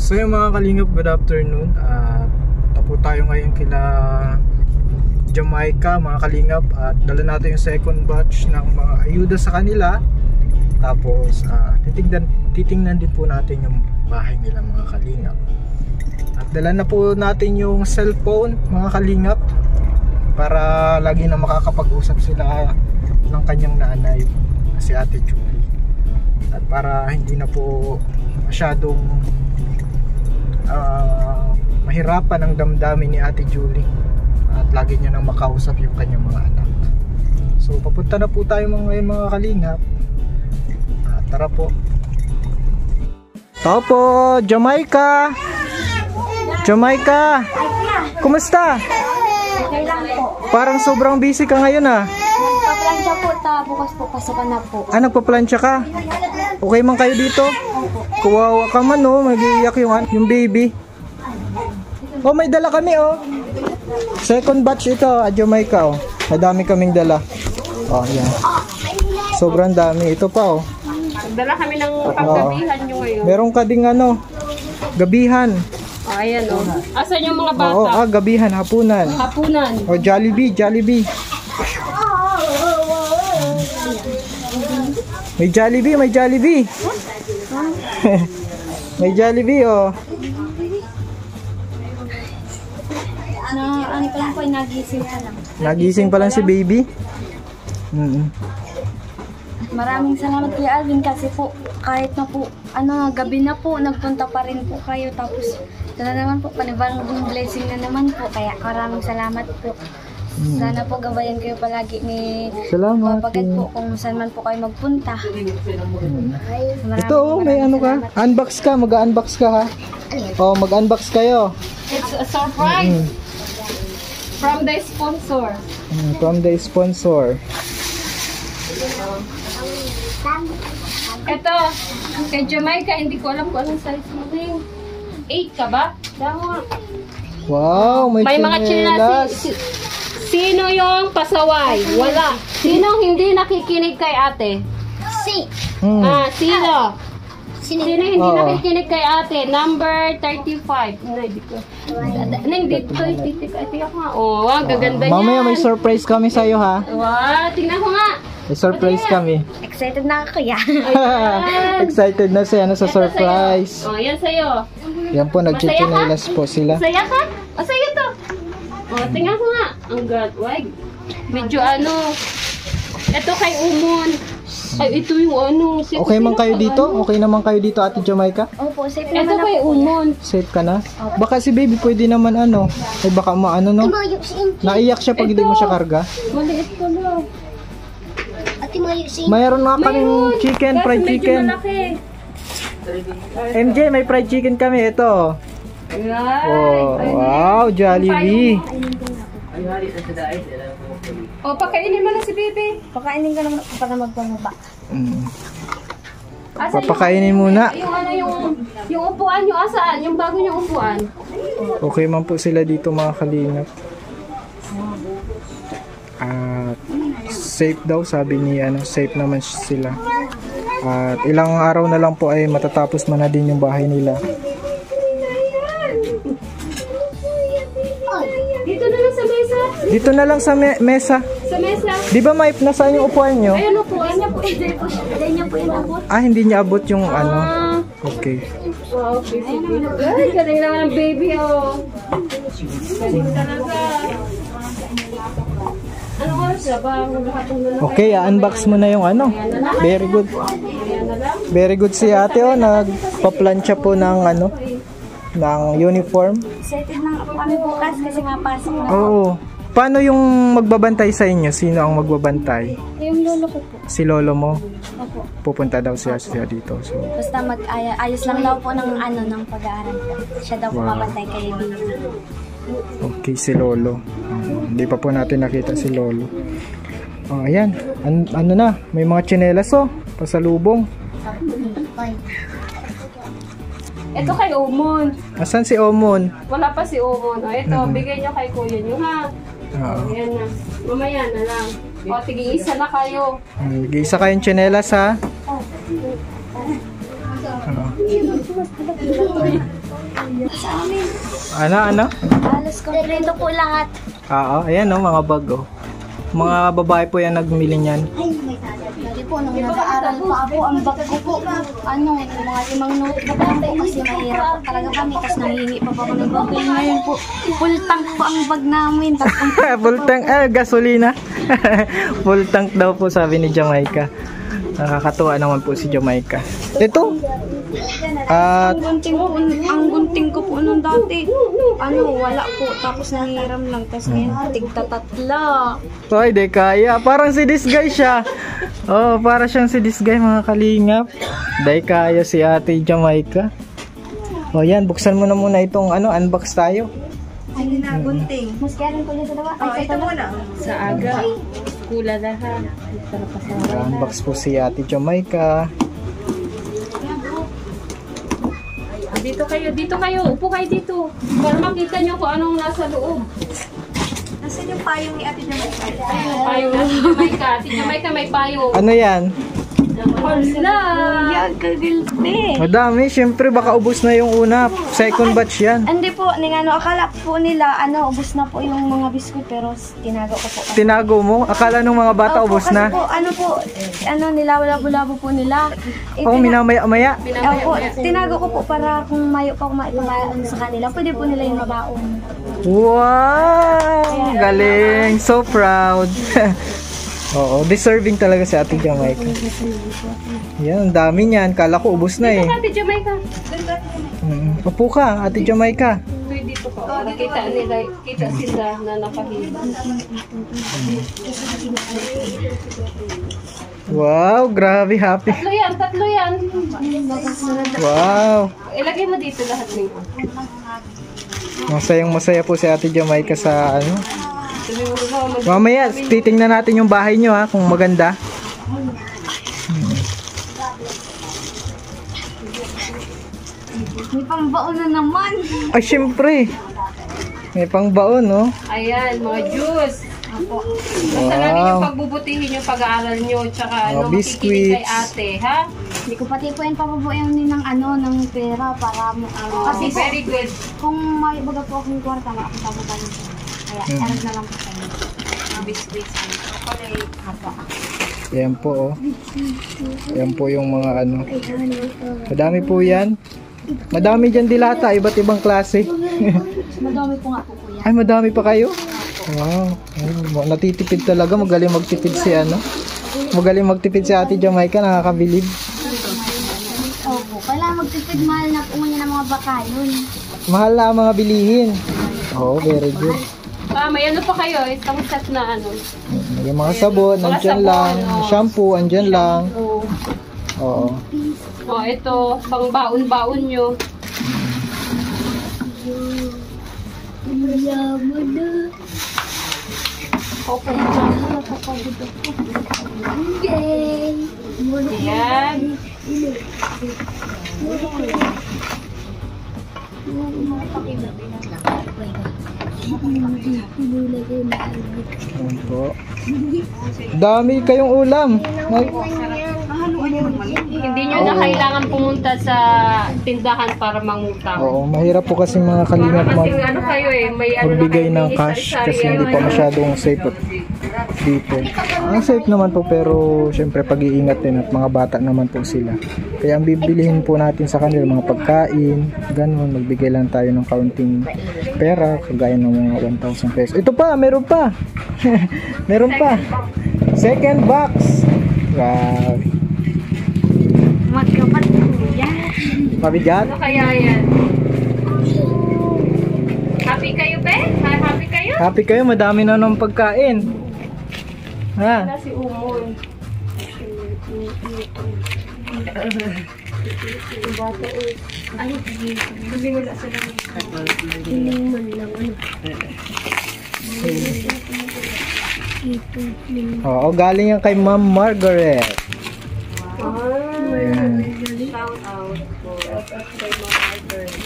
So yung mga kalingap, good afternoon. Tapo tayo ngayon kila Jamaica mga kalingap, at dala natin yung second batch ng mga ayuda sa kanila. Tapos titingnan din po natin yung bahay nila mga kalingap. At dala na po natin yung cellphone mga kalingap, para lagi na makakapag-usap sila ng kanyang nanay, si Ate Julie. At para hindi na po masyadong mahirapan ang damdamin ni Ate Julie, at lagi niya nang makausap yung kanyang mga anak. So papunta na po tayo mga kalingap. Tara po. Tao po, Jamaica. Jamaica, kumusta? Okay lang po. Parang sobrang busy ka ngayon ah. Nagpa-plancha po, bukas po pasokan na po. Nagpa-plancha ka? Okay man kayo dito? Kawawa ka man oh, mag-iiyak yung baby. Oh, may dala kami oh. Second batch ito, Jamaica oh. Madami kaming dala. Oh, yan. Sobrang dami. Ito pa oh. Dala kami ng paggabihan nyo ngayon. Meron ka ding gabihan. Oh, ayan o. Asan yung mga bata? Oo, gabihan, hapunan. Hapunan. O, Jollibee. May Jollibee. May Jollibee oh. Ano pa lang po, nagising pa lang. Nagising pa lang si baby? Maraming salamat Kuya Alvin, kasi po kahit na po gabi na po, nagpunta pa rin po kayo. Tapos sana naman po panibagong blessing na naman po, kaya maraming salamat po. Sana po gabayan kayo palagi ni Papagad po kung saan man po kayo magpunta. Ito oh, may ka? Unbox ka, mag-unbox ka ha. Oh, mag-unbox kayo. It's a surprise from the sponsor. From the sponsor. Ito, kay Jamaica, hindi ko alam kung anong size mo na yung 8 ka ba? Wow, may mga chinelas. Sino yung pasaway? Wala. Sino hindi nakikinig kay ate? Sino? Sino hindi nakikinig kay ate? Number 35. Dito nga. Oh, gaganda niya. Mamaya may surprise kami sa'yo ha. Wow, tingnan ko nga. May surprise kami. Excited na ako Kuya. Excited na siya sa surprise. Oh, yan sa'yo. Yan po, nagchichinelas po sila. Masaya ka? Sa'yo to. Oh, tingnan ko nga. Ang god, wag. Medyo ito kay Umon. Ay, ito yung Okay man kayo dito? Okay naman kayo dito, Ate Jamaica? Opo, safe naman ito kay Umon. Safe ka na? Baka si baby pwede naman ay baka no? Naiyak siya pag hindi mo siya karga. Maliit ko lang. Mayroon nga kaming chicken, fried chicken. MJ, may fried chicken kami. Ito. Oh, wow, Jollibee. Oh, pakainin mo na si Bibi. Pakainin ka naman para magpamaba. Papakainin muna. Yung upuan nyo, asaan? Yung bago nyo upuan. Okay man po sila dito mga kalingap. At safe daw, sabi ni safe naman sila. At ilang araw na lang po ay matatapos man na din yung bahay nila. Dito na lang sa mesa. Dito na lang sa mesa. Sa mesa. Di ba may nasaan yung upuan nyo? Ayun upuan niya po. Ganyan po yung abot. Hindi niya abot yung Okay. Wow, sige. Ay, galing naman ang baby Galing talaga. Ano oras na ba? Okay, unbox mo na yung Very good. Very good si ate nagpa-plancha po ng ng uniform. Excited na po kami bukas kasi nga pasok na. Oo. Paano yung magbabantay sa inyo? Sino ang magbabantay? Yung lolo ko po. Si lolo mo? Opo. Pupunta daw siya dito. So. Basta ayos lang daw po ng ng pag-aaral ko. Siya daw po babantay kay baby. Okay, si lolo. Hindi pa po natin nakita si lolo. Ayan. May mga tsinelas pasalubong. Ito kay Umon. Asan si Omon? Wala pa si Umon. Ito, bigay nyo kay kuya nyo ha. Ayan na. Mamaya na lang. Tig-isa na kayo. Tig-isa kayong tsinelas ha. Ano? Halos kompleto po lahat. Oo, ayan o, mga bag o. Mga babae po yan nagmili niyan. Dati po, nung nag-aaral pa ako, ang bag ko po, ano, mga 5 notebook lang po kasi mahirap po talaga kami. Tapos nangihingi pa po ako ng bag. Ngayon po, full tank po ang bag namin. Full tank, gasolina. Full tank daw po sabi ni Jamaica. Nakakatuwa naman po si Jamaica. Ito. Ang gunting ko po nung dati, ano, wala po. Tapos nangiram lang. Tapos ngayon, tigtatatla. Ay, di kaya. Parang si this guy siya. Oh, para siyang si this guy, mga kalingap. Di kaya si ate Jamaica. O yan, buksan mo na muna itong unbox tayo. Ay, na, gunting. Mas kaya rin ko dyan sa dalawa. Ay, ito muna. Sa aga. Kula lahat. Unbox po si ate Jamaica. Dito kayo. Upo kayo dito. Para makita nyo kung anong nasa loob. Nasaan yung payong ni ate Jamaica? Payong nasa Jamaica. Ate Jamaica may payong. Ano yan? Hala! Yan, kagilpe. Madami, syempre baka ubos na yung una. Second batch yan. Hindi po, akala po nila, ubos na po yung mga biskuit, pero tinago ko po. Tinago mo? Akala nung mga bata ubos kasi na? po, nilabo-labo po nila. Oo, minamaya-maya. Opo, tinago ko po para kung mayo pa kumain sa kanila, pwede po nila yung mabaon. Wow! Galing! So proud! Oo, deserving talaga si ate Jamaica. Yan, ang dami niyan. Kala ko ubos na eh. Dito ka, Ate Jamaica. Upo ka, ate Jamaica. Dito ka. Para kita sila na nakahiba. Wow, grabe happy. Tatlo yan. Wow. Ilagay mo dito lahat nito. Masayang-masaya po si ate Jamaica sa Mamaya, titingnan natin yung bahay nyo ha, kung maganda. May pangbaon na naman. Ay, syempre. May pangbaon, no? Ayan, mga juice. Basta namin yung pagbubutihin yung pag-aaral nyo, tsaka makikinig kay ate, ha? Hindi ko pati po yung papabuyan ng pera para kasi Very good. Kung may baga po akong kwarta, makakapagpaputan nito. Kaya, erag na lang po sa inyo. Biscuits, chocolate, hapa. Yan po, oh. Yan po yung mga Madami po yan. Madami dyan dilata, iba't ibang klase. Madami po nga po yan. Ay, madami pa kayo? Wow. Natitipid talaga. Magaling magtipid si Magaling magtipid si ate Jamaica. Nakakabilib. Opo. Kailangan magtipid. Mahal na po niya ng mga bakayon. Mahal na ang mga bilihin. Oh, very good. May pa kayo. Itong set na Yung mga sabon, andyan lang. Shampoo, andyan lang. Oo. Ito, pang baon-baon nyo. Ayan. Ayan po. Dami kayong ulam. Hindi nyo na kailangan pumunta sa tindahan para mangutang. Oo, mahirap po kasi mga kalingap Kasi kayo may magbigay ng cash kasi hindi pa masyadong safe dito. Ang safe naman po pero syempre pag-iingat din at mga bata naman po sila. Kaya ang bibilihin po natin sa kanila mga pagkain, ganun, magbigay lang tayo ng kaunting pera, kagaya ng mga 1,000 pesos. Ito pa, meron pa. Meron pa. Second box. Wow. Magkapat po yan. Mabigat? Ano kaya yan? Happy kayo, be? Happy kayo? Happy kayo, madami na ng pagkain. Ha? Wala si Umon. Ay, hindi wala sila. Oo, galing yan kay Ma'am Margaret. Ayan. Shout out po. Kay Ma'am Margaret.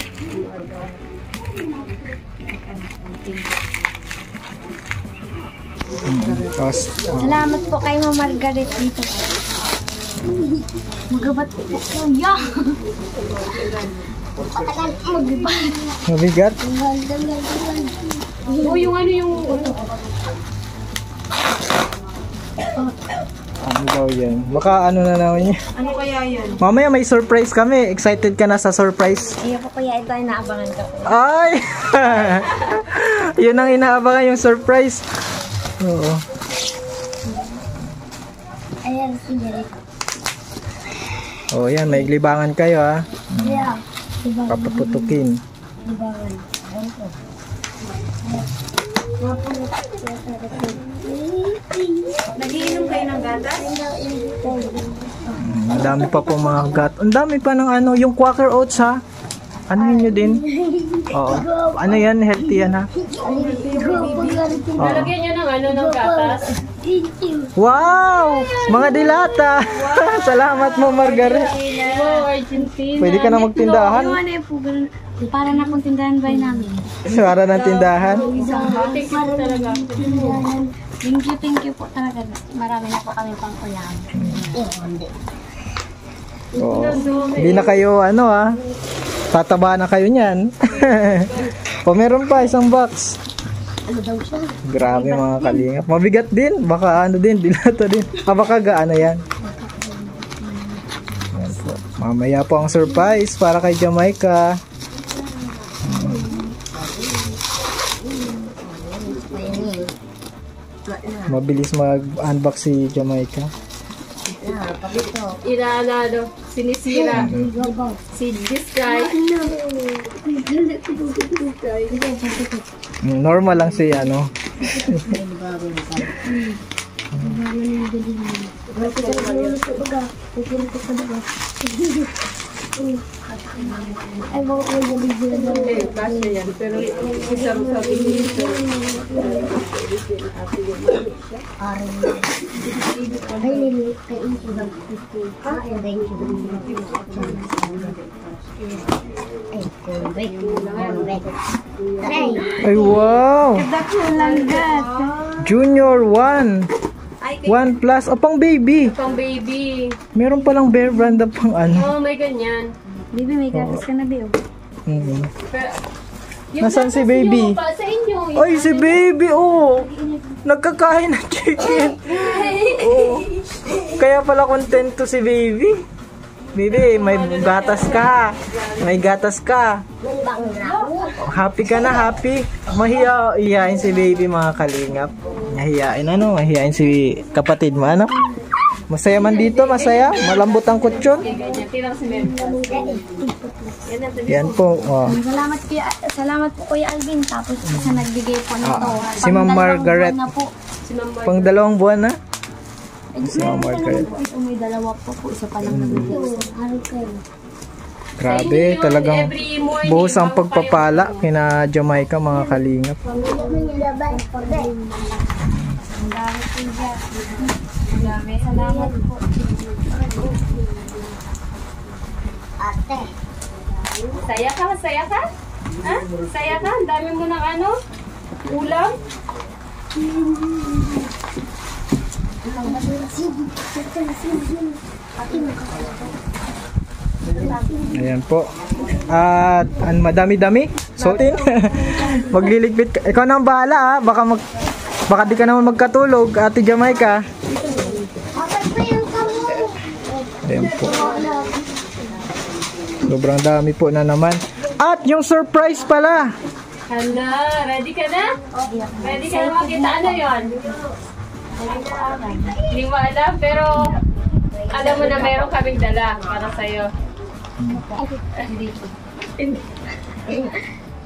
Salamat po kay Ma'am Margaret dito. Magabat po, kuya. Magabat. Mabigat? O yung ano yung... Ano daw yan? Baka ano na naman yan. Ano kaya yan? Mamaya may surprise kami. Excited ka na sa surprise? Iya po kuya, ito ay naabangan ko po. Ay! Yun ang inaabangan, yung surprise. Oo. Ayan, sige. Oh, yan. May libangan kayo, ha? Yeah. Papaputukin. Libangan. Ayan po. Nagiinom kayo ng gatas? Ang dami pa po mga gat. Ang dami pa ng ano, yung Quaker Oats, ha? Ano nyo din? Oo. Ano yan? Healthy yan, ha? Oo. Nalagyan niyo ng ano, ng gatas? Wow! Mga dilata! Salamat mo, Margaret. Wow, Argentina. Pwede ka na magtindahan. Ano po, ganun. Para na pong tindahan ba namin? Para ng tindahan. Thank you po talaga. Thank you po talaga. Marami na po kami pang ulam. Oo. Hindi na kayo, ano, ha? Tataba na kayo niyan. O, meron pa, isang box. Ano daw siya? Grabe mga kalingap. Mabigat din. Baka ano din, dilata din. Baka gaano yan. Yan po. Mamaya po ang surprise para kay Jamaica. Mabilis mag-unbox si Jamaica. Inaanado, sinisira. Si this guy. Normal lang si ano. Ay, bakit may gabi na daw? Eh, kasya yan. Pero isang sabi dito. Ay, nililit ka yung ibang ay, thank you. Ay, convict. Ay, Ay, wow! langgat. Junior 1. 1 plus. O, pang baby. Pang baby. Meron palang Bear Brand na pang ano. Oh, may ganyan. Baby, may gatas ka na, Bill. Pero, Nasaan si gatas baby? nyo, sa inyo. Ay, si baby, oh! Nagkakain ng chicken. Oh. Kaya pala kontento si baby. Baby, may gatas ka. May gatas ka. Happy ka na, happy. Mahihain si baby, mga kalingap. Mahihain si kapatid mo, ano? Masaya man dito, masaya. Malambot ang kutsyon. Ganyan, tirang si Mem. Yan po. Oh. Salamat po Kuya Alvin. Tapos sa nagbigay po nito. Si Ma'am Margaret. Na po. Si Ma'am Mar. Pang 2 buwan na. Si Ma'am Meron Margaret. po ito, may dalawa po. Isa pa lang nagbigay. Araw kayo. Grabe, talagang Every morning, buhos ang bago pagpapala kina Jamaica, mga kalingap. Ang dami po dyan. Ang dami. Salamat po. Ate. Saya ka? Saya ka? Ha? Saya ka? Ang dami mo ng ano? Ulam? Ayan po. At madami-dami. Suotin. Magliligpit ka. Ikaw na ang bahala, ha. Baka di ka naman magkatulog, Ate Jamaica. Ayan po. Sobrang dami po na naman. At yung surprise pala. Handa, ready ka na? Ready ka na makita ano yun? Hindi mo alam, pero alam mo na mayroon kaming dala para sa'yo.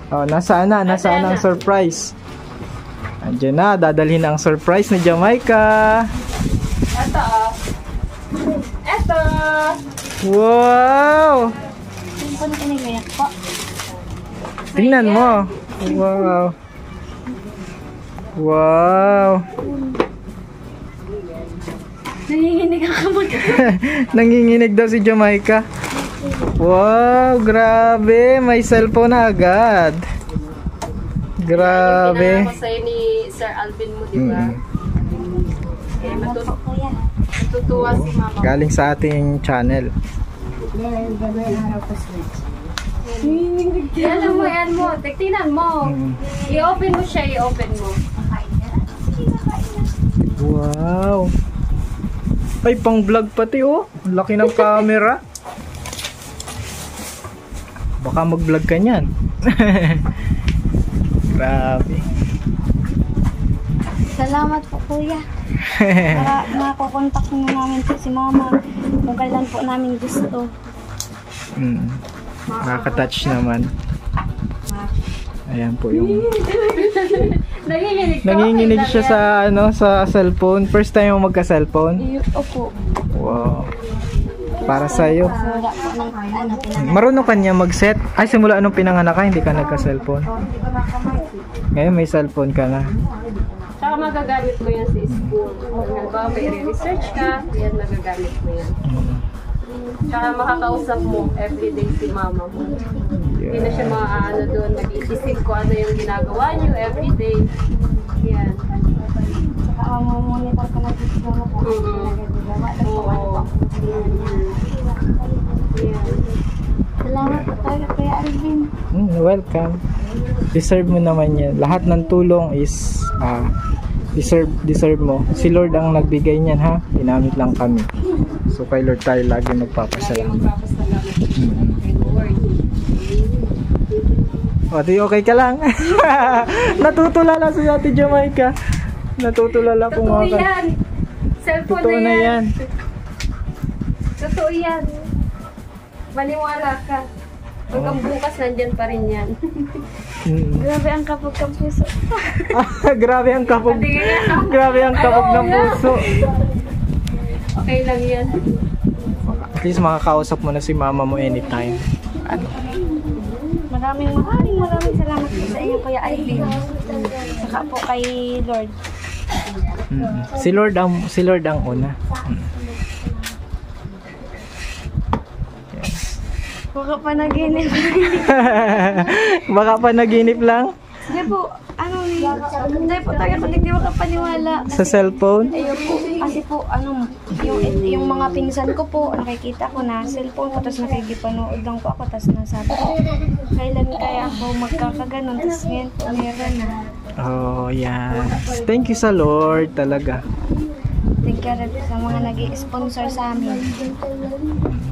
Oh, nasaan na ang surprise? Andiyan na, dadalhin na ang surprise ni Jamaica. Eto, oh. Eto! Wow! Yung po na pinagayak po. Tingnan mo. Wow. Wow. Nanginginig ang kamag. Nanginginig daw si Jamaica. Wow, grabe. May cellphone na agad. Grabe. Pinaka ko sa'yo ni Sir Alvin mo, di ba? Eh, Kuya. Natutuwa si mama. Galing sa ating channel. Yan mo. Tingnan mo. I-open mo siya, i-open mo. Wow. Ay, pang vlog pati oh. Ang laki ng camera. Baka mag-vlog ka niyan. Grabe. Salamat po kuya. Para makukontak na namin po si mama kung kailan po namin gusto. Nakaka-touch naman. Ayan po yung nanginginig siya sa sa cellphone. First time mo magka-cellphone? Opo. Wow. Para sa iyo. Wala po ng pinag- Marunong ka niya mag-set? Ay, simula anong pinanganak ka, hindi ka nagka-cellphone. Ngayon may cellphone ka na. Tsaka magagamit mo yan sa school. Halimbawa, may research ka, yan magagamit mo yan. Tsaka makakausap mo everyday si mama mo. Hindi na siya maaano doon, mag-iisip ko ano yung ginagawa niyo everyday. Yan. Saka mamumonitor ko na dito mo po. Oo. Yan. Salamat po tayo Kuya Alvin. Welcome. Deserve mo naman yan. Lahat ng tulong is deserve mo. Si Lord ang nagbigay niyan ha. Ginamit lang kami. So kay Lord tayo lagi magpapasalamat. O, di okay ka lang. Natutulala si Ate Jamaica. Natutulala po Totoo mga yan. Cellphone Totoo na yan. Totoo yan. Maniwala ka. Hanggang bukas nandyan pa rin yan. Grabe ang kapag ng puso. Grabe ang kapog. Grabe ang kapog ng puso. Okay lang yan. At least makakausap mo na si mama mo anytime. Maraming salamat po sa inyo Kuya Alvin. Saka po kay Lord. Si Lord ang una. Baka panaginip. Baka panaginip lang Hindi po, hindi po tayo kung hindi makapaniwala. sa cellphone. Ayun po, kasi po, yung mga pinsan ko po, nakikita ko na cellphone ko, tapos nakikipanood lang po ako, tapos nasabi ko, kailan kaya ako magkakaganon, tapos ngayon po, meron na. Oh, yan. Thank you sa Lord talaga. Thank you rin sa mga nag-i-sponsor sa amin.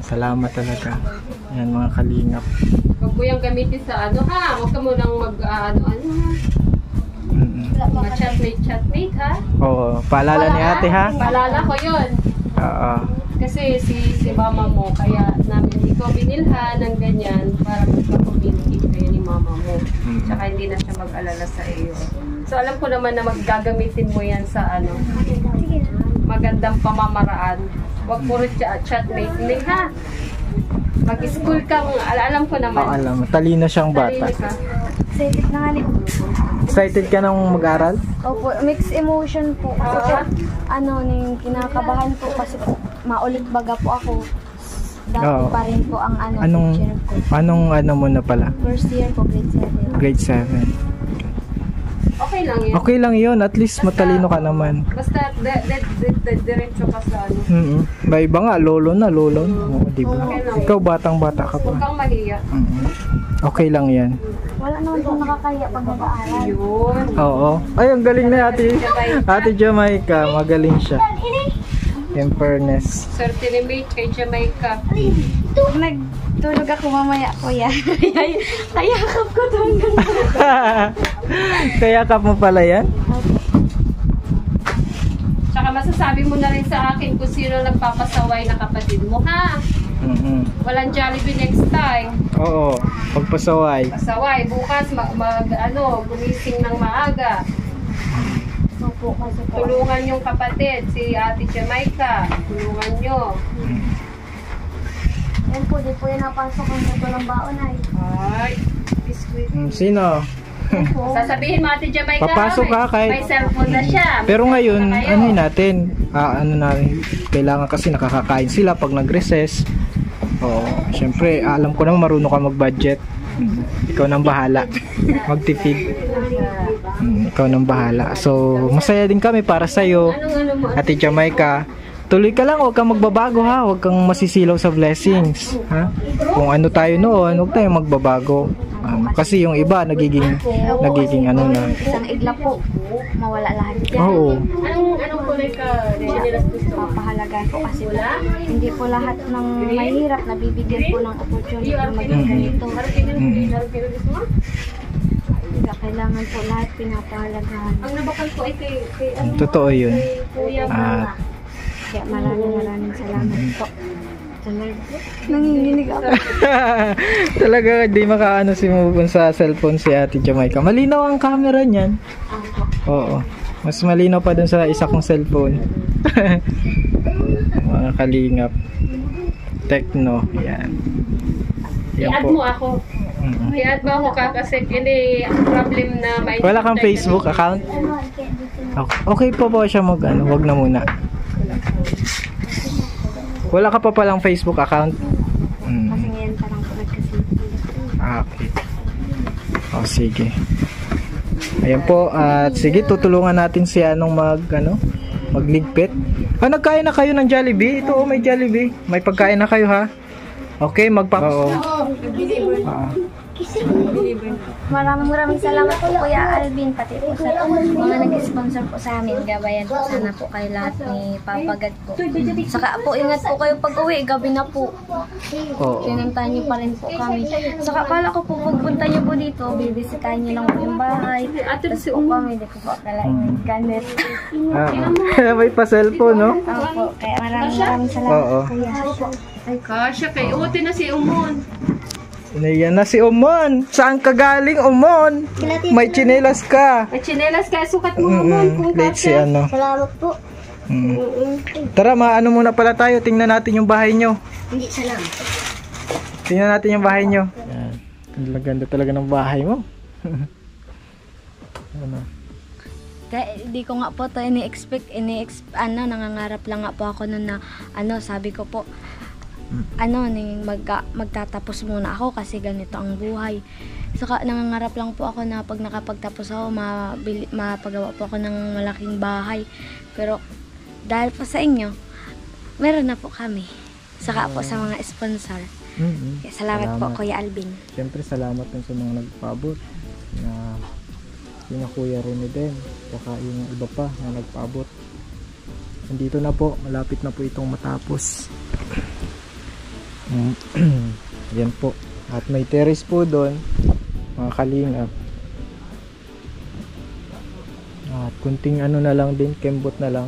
Salamat talaga. Yan mga kalingap. Huwag mo yung gamitin sa ano ha. Huwag ka munang ano ha. Mga chatmate ha. Oo, paalala ni ate ha. Paalala ko yun. Oo. Kasi si mama mo, kaya namin ikaw binilhan ng ganyan para magka-communicate kayo ni mama mo. Tsaka hindi na siya mag-alala sa iyo. So alam ko naman na maggagamitin mo yan sa ano, magandang pamamaraan. Huwag puro chatmate. Hindi ha. Mag-school ka, alam ko naman. Alam mo, talino siyang bata. Talino ka. Excited na nga ni. Excited ka nang mag-aral? Opo, mixed emotion po. Kasi po, kinakabahan po kasi po, maulit baga po ako. Dati Oo. pa rin po ang Anong teacher ko. ano mo na pala? First year po, grade 7. Grade 7. Okay lang yun. Okay lang 'yun, at least matalino ka naman. Basta diretso ka sa ano. May iba nga lolo. Oo, di ba? Ikaw batang-bata ka Huwag pa. kang mahiya. Okay lang 'yan. Wala naman po nakakaya pag nag-aaral. Yun. Oo. Ay, ang galing na Ate Jamaica, magaling siya. In fairness. Certificate kay Jamaica. Pag nagtulog ako mamaya, kuya. Kayakap ko ito hanggang Kaya ka mo pala yan? Tsaka masasabi mo na rin sa akin kung sino nagpapasaway na kapatid mo, ha? Walang Jollibee next time. Oo, pagpasaway. Pasaway, bukas gumising ng maaga. Opo, kasi po. Tulungan yung kapatid, si Ate Jamaica. Tulungan nyo. Yan po, di po yan napasok ang ito ng baon ay. Ay, biskuit. Sino? Sasabihin mo Ate Jamaica, Papasok ka kahit- may cellphone na siya. Pero ngayon, Na kayo. ano natin? Kailangan kasi nakakakain sila pag nag-recess. Oo, syempre, alam ko naman marunong ka mag-budget. Ikaw nang bahala. Magtipid. Ikaw nang bahala. So, masaya din kami para sa'yo. Anong mo? Ate Jamaica, Tuloy ka lang, huwag kang magbabago ha. Huwag kang masisilaw sa blessings. Ha? Kung ano tayo noon, huwag tayong magbabago. Kasi yung iba, nagiging ano na. Isang iglap po, mawala lahat yan. Oo. Anong kulay ka? Chinelas gusto mo? Papahalagaan po kasi hindi po lahat ng mahirap nabibigyan po ng opportunity na maging ganito. Kailangan po lahat pinapahalagaan. Ang nabakal ko ay kay Totoo yun. Kuya At Kaya maraming salamat po. Nanginginig ako. talaga di makaano si Mubon sa cellphone si Ate Jamaica. Malinaw ang camera niyan. Oo. Mas malinaw pa dun sa isa kong cellphone. Mga kalingap. Techno. Yan. I-add mo ako. I-add mo ako kasi hindi problem na may Wala kang Facebook account? Okay po siya mag-ano. Wag na muna. Wala ka pa palang Facebook account? Kasi ngayon parang po nagkasimple. Okay. O sige. Ayan po, at sige, tutulungan natin si Anong magligpit. Nagkain na kayo ng Jollibee? Ito may Jollibee. May pagkain na kayo ha? Okay, Oo. Maraming salamat po Kuya Alvin, pati po sa mga nag-sponsor po sa amin. Gabayan po sana po kayo lahat ni Papagad po. Saka po ingat po kayo pag uwi, gabi na po. Pinuntahan niyo pa rin po kami. Saka akala ko po pagpunta niyo po dito, bibisitahin niyo lang po yung bahay. Tapos po kami, di ko po akalain nagkanet. May pa-cellphone, no? Opo, kaya maraming salamat Kuya. Ay, kasya kay Uti na si Umon. Yan na si Umon. Saan ka galing, Umon? May tsinelas ka. May tsinelas kaya sukat mo Umon. Late si Salamat po. Tara, maano muna pala tayo. Tingnan natin yung bahay nyo. Hindi, salamat. Tingnan natin yung bahay nyo. Yan. Ang ganda talaga ng bahay mo. Kaya di ko nga po to ini-expect, nangangarap lang nga po ako nun na, sabi ko po, magtatapos muna ako kasi ganito ang buhay. Saka nangangarap lang po ako na pag nakapagtapos ako, mapagawa po ako ng malaking bahay. Pero dahil po sa inyo, meron na po kami. Saka po sa mga sponsor. Kaya salamat po Kuya Alvin. Siyempre salamat din sa mga nagpaabot na yung Kuya Rene din, saka yung iba pa na nagpaabot. Nandito na po, malapit na po itong matapos. Yan po. At may terrace po doon, mga kalingap. At kunting na lang din, kembot na lang.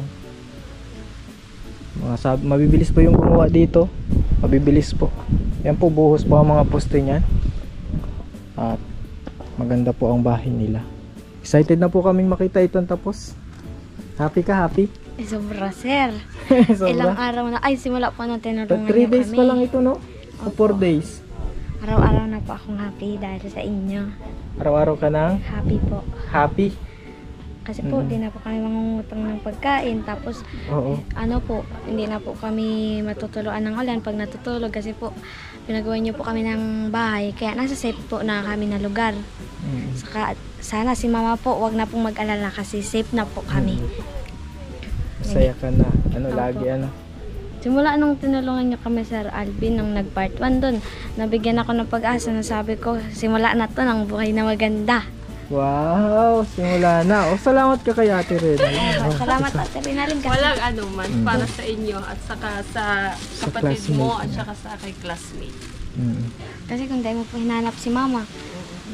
Mabibilis po yung gumawa dito. Mabibilis po. Yan po, buhos po ang mga poste niyan. At maganda po ang bahay nila. Excited na po kaming makita itong tapos. Happy ka, happy? Sobra, sir. Sobra? Ilang araw na. Ay, simula po nung tinulungan 3 days kami. pa lang ito, no? O 4 days? Araw-araw na po akong happy dahil sa inyo. Araw-araw ka nang? Happy po. Happy? Kasi po, di na po kami mangungutang ng pagkain. Tapos, hindi na po kami matutuluan ng ulan pag natutulog. Kasi po, pinagawa niyo po kami ng bahay. Kaya nasa safe po na kami na lugar. Saka, sana si mama po, wag na pong mag-alala kasi safe na po kami. Masaya ka na. Lagi Simula nung tinulungan niyo kami Sir Alvin nung nag-part 1 doon, nabigyan ako ng pag-asa na sabi ko, simula na to ng buhay na maganda. Wow, simula na. Salamat ka kay Ate Rene. Salamat Ate Rene rin kasi. Walang anuman para sa inyo at saka sa kapatid mo at saka sa kay classmate. Kasi kung dahil mo po hinanap si mama,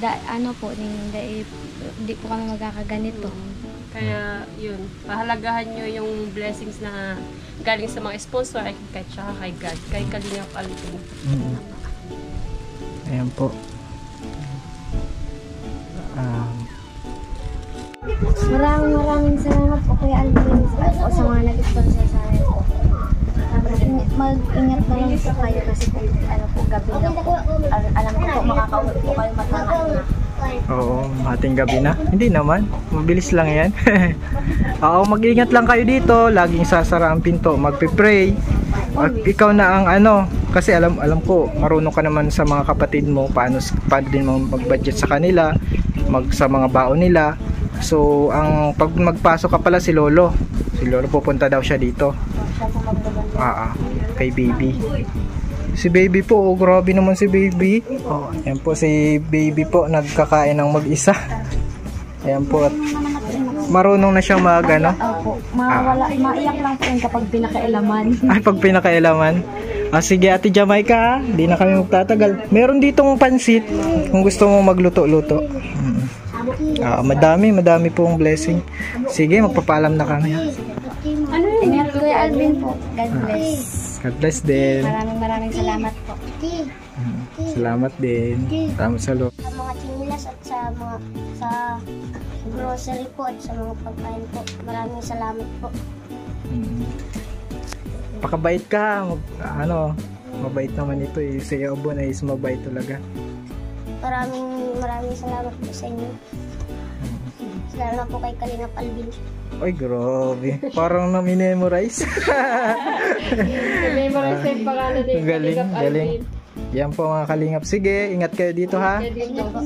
hindi po kami magkakaganito. Kaya yun, pahalagahan nyo yung blessings na galing sa mga sponsor ay kahit saka kay God, kay Kalingap Alvin. Ayan po. Maraming salamat po Kuya Alvin sa mga nag-sponsor sa amin po. Mag-ingat na lang po kayo kasi gabi na po. Alam ko po makakauwi po kayo matangay na. Oo, mating gabi na. Hindi naman, mabilis lang yan. Mag-ingat lang kayo dito. Laging sasara ang pinto, magpe-pray. Ikaw na ang kasi alam ko marunong ka naman sa mga kapatid mo paano din mo mag-budget sa kanila, sa mga baon nila. So pag magpasok ka pala si Lolo pupunta daw siya dito. Siya po magbabantay. Kay baby. Si baby po, oh, grabe naman si baby. Oh, ayan po si baby po, nagkakain ng mag-isa. Ayan po, at marunong na siyang ano? Opo, maiyak lang po yun kapag pinakailaman. Ay, pag pinakailaman. Sige, Ate Jamaica, di na kami magtatagal. Meron ditong pansit kung gusto mo magluto-luto. Madami pong blessing. Sige, magpapaalam na kami. Ano yun? Ingat Kuya Alvin po. God bless. God bless din. Maraming salamat po. Salamat din. Salamat sa loob. Sa mga chinilas at sa grocery po at sa mga pagkain po. Maraming salamat po. Pakabait ka. Mabait naman ito eh. Si Obon ay mabait talaga. Maraming salamat po sa inyo. Salamat po kay Kalingap Alvin. Ay, grabe. Parang na-memorize. Memorize yung pangalan ni Kalingap Galing. Alvin. Yan po mga Kalingap. Sige, ingat kayo dito ha.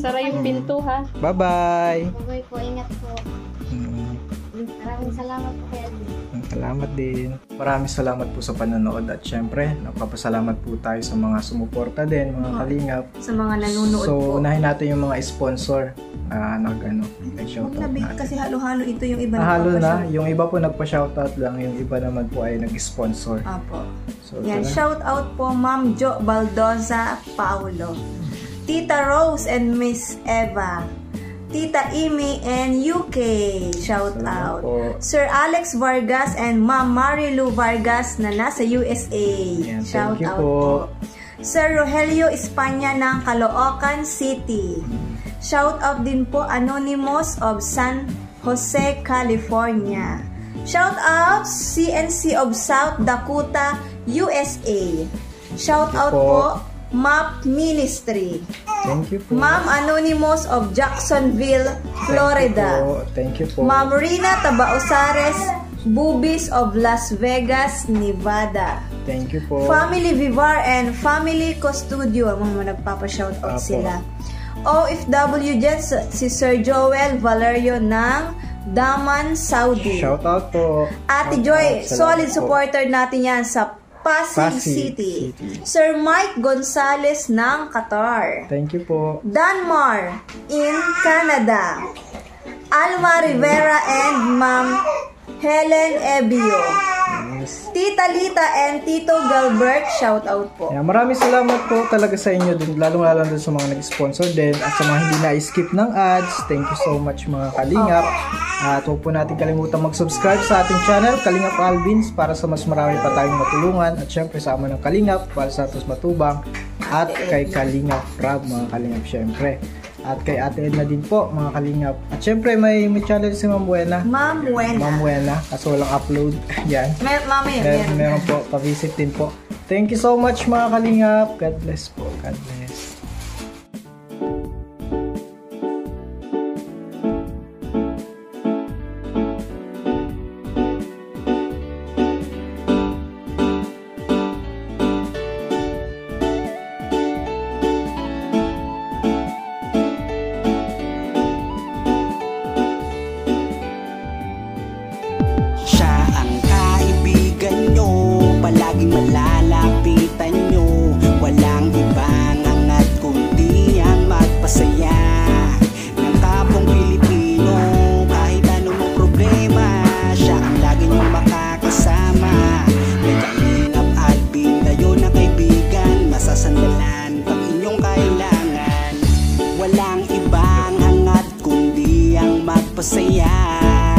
Sara yung pinto ha. Bye-bye. Bye po, ingat po. Maraming salamat po kay Alvin. Salamat din. Maraming salamat po sa panonood at syempre, nagpapasalamat po tayo sa mga sumuporta din, mga Kalingap. Sa mga nanonood so, po. unahin natin yung mga sponsor. Nag-shoutout natin. Kasi halo-halo ito yung iba Halo na. Yung iba po nagpa-shoutout lang. Yung iba naman po ay nag-sponsor. Apo. So, Yan, shout out po Ma'am Jo Baldoza Paulo, Tita Rose and Miss Eva, Tita Amy and UK, shout out. Sir Alex Vargas and Ma'am Marilu Vargas na nasa USA, yan, shout out po. Sir Rogelio Espanya ng Caloocan City, shout out din po Anonymous of San Jose, California. Shout out CNC of South Dakota, USA. Shout out po MAP Ministry. Thank you po. Ma'am Anonymous of Jacksonville, Florida. Thank you po. Ma'am Rina Tabaosares Bubis of Las Vegas, Nevada. Thank you po. Family Vivar and Family Custodio. Mga nagpapa-shoutout sila. OFW dyan, si Sir Joel Valerio ng Daman, Saudi. Shoutout po. Ate Joy, solid supporter natin yan sa Pasig City. Sir Mike Gonzales ng Qatar. Thank you po. Danmar in Canada. Alma Rivera and Ma'am Helen Ebio. Tita Lita and Tito Gilbert, shout out po. Yeah, maraming salamat po talaga sa inyo din, lalong-lalo din sa mga nag-sponsor din at sa mga hindi na-skip ng ads. Thank you so much mga Kalingap. At huwag po natin kalimutan mag-subscribe sa ating channel, Kalingap Alvins, para sa mas marami pa tayong matulungan. At syempre sa ama ng Kalingap, para sa Atos Matubang, at kay Kalingap Rob, mga Kalingap syempre. At kay Ate Edna din po, mga Kalingap. At syempre may channel si Ma'am Buena. Ma'am Buena. Kaso walang upload. Yan. Meron po, pa-visit din po. Thank you so much mga Kalingap. God bless po. God bless. Palaging malalapitan nyo, walang ibang angat kundi ang magpasaya ng kapong Pilipino. Kahit anong problema, siya ang lagi nyong makakasama. May Kalingap Alvin, kayo na kaibigan, masasandalan pag inyong kailangan. Walang ibang hangat kundi ang magpasaya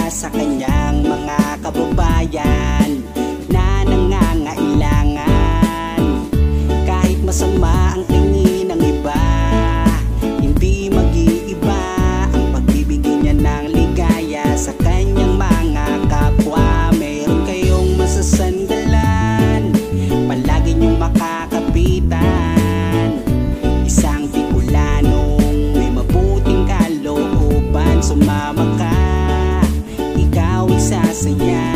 sa kanyang mga kababayan na nangangailangan. Kahit masama ang tingin ng iba, hindi mag-iiba ang pagbibigay niya ng ligaya sa kanyang mga kapwa. Meron kayong masasandalan, palagi niyong makakapitan. Isang Bicolanong may mabuting kalooban. Sumama ka, ikaw isasaya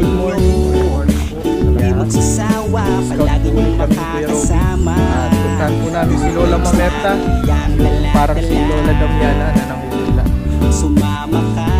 Good morning. Good morning po. Hindi magsasawa, palagi niyong makakasama. At puntahan po namin si Lola Mamerta. Parang si Lola Damiana na nangulila. Sumama ka